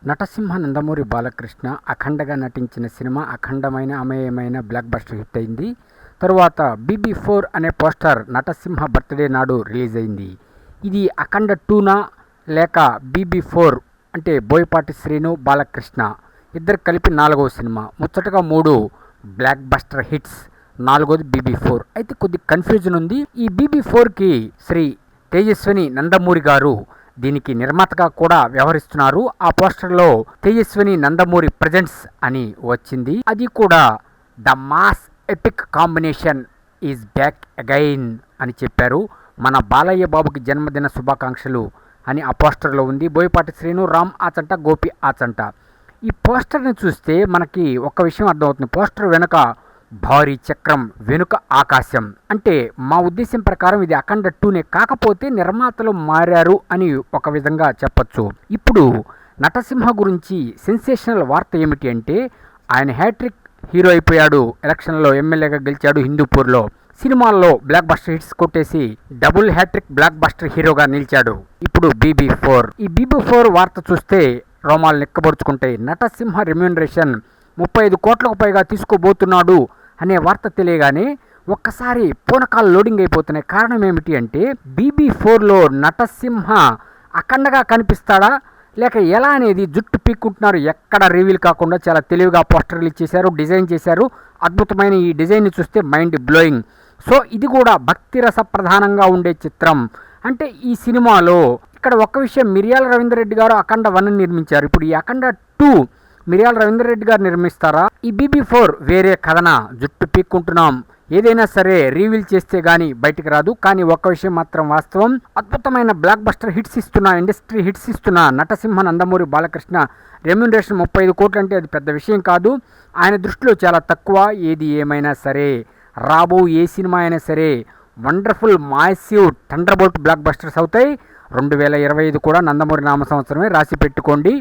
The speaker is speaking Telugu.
నటసింహ నందమూరి బాలకృష్ణ అఖండగా నటించిన సినిమా అఖండమైన అమేయమైన బ్లాక్ బస్టర్ హిట్ అయింది. తరువాత BB4 అనే పోస్టర్ నటసింహ బర్త్డే నాడు రిలీజ్ అయింది. ఇది అఖండ 2నా లేక BB4 అంటే బోయపాటి శ్రీను బాలకృష్ణ ఇద్దరు కలిపి 4వ సినిమా. ముచ్చటగా 3 బ్లాక్ బస్టర్ హిట్స్, 4వది BB4. అయితే కొద్ది కన్ఫ్యూజన్ ఉంది. ఈ BB4కి శ్రీ తేజస్విని నందమూరి గారు దీనికి నిర్మాతగా కూడా వ్యవహరిస్తున్నారు. ఆ పోస్టర్లో తేజస్విని నందమూరి ప్రజెంట్స్ అని వచ్చింది. అది కూడా the mass epic combination is back again అని చెప్పారు. మన బాలయ్య బాబుకి జన్మదిన శుభాకాంక్షలు అని ఆ పోస్టర్లో ఉంది. బోయపాటి శ్రీను, రామ్ ఆచంట, గోపి ఆచంట. ఈ పోస్టర్ని చూస్తే మనకి ఒక విషయం అర్థమవుతుంది. పోస్టర్ వెనుక భారీ చక్రం, వెనుక ఆకాశం. అంటే మా ఉద్దేశం ప్రకారం ఇది అఖండ 2నే, కాకపోతే నిర్మాతలు మారారు అని ఒక విధంగా చెప్పచ్చు. ఇప్పుడు నటసింహ గురించి సెన్సేషనల్ వార్త ఏమిటి అంటే, ఆయన హ్యాట్రిక్ హీరో అయిపోయాడు. ఎలక్షన్లో ఎమ్మెల్యేగా గెలిచాడు హిందూపూర్లో. సినిమాల్లో బ్లాక్ బస్టర్ హిట్స్ కొట్టేసి డబుల్ హ్యాట్రిక్ బ్లాక్ బస్టర్ హీరోగా నిలిచాడు. ఇప్పుడు BB4. ఈ BB4 వార్త చూస్తే రోమాలు నిక్కబొడుచుకుంటాయి. నటసింహ రెమ్యూనరేషన్ 35 కోట్లకు పైగా తీసుకోబోతున్నాడు అనే వార్త తెలియగానే ఒక్కసారి పూనకాలు లోడింగ్ అయిపోతున్నాయి. కారణం ఏమిటి అంటే, BB4లో నటసింహ అఖండగా కనిపిస్తాడా లేక ఎలా అనేది జుట్టు పీక్కుంటున్నారు. ఎక్కడ రివీల్ కాకుండా చాలా తెలివిగా పోస్టర్లు ఇచ్చేశారు, డిజైన్ చేశారు. అద్భుతమైన ఈ డిజైన్ని చూస్తే మైండ్ బ్లోయింగ్. సో ఇది కూడా భక్తి రస ప్రధానంగా ఉండే చిత్రం. అంటే ఈ సినిమాలో ఇక్కడ ఒక్క విషయం, మిరియాల రవీందర్ రెడ్డి గారు అఖండ 1 నిర్మించారు. ఇప్పుడు ఈ అఖండ 2 మిరియాల రవీందర్ రెడ్డి గారు నిర్మిస్తారా? ఈ BB4 వేరే కథన, జుట్టు పీక్కుంటున్నాం, ఏదైనా సరే రీవీల్ చేస్తే గానీ బయటికి రాదు. కానీ ఒక్క విషయం మాత్రం వాస్తవం, అద్భుతమైన బ్లాక్ బస్టర్ హిట్స్ ఇస్తున్న, ఇండస్ట్రీ హిట్స్ ఇస్తున్న నటసింహ నందమూరి బాలకృష్ణ రెమ్యూనరేషన్ 35 కోట్లు అంటే అది పెద్ద విషయం కాదు. ఆయన దృష్టిలో చాలా తక్కువ. ఏది ఏమైనా సరే, రాబో ఏ సినిమా అయినా సరే wonderful massive thunderbolt black busters అవుతాయి. 2025 కూడా నందమూరి నామ సంవత్సరమే, రాసి పెట్టుకోండి.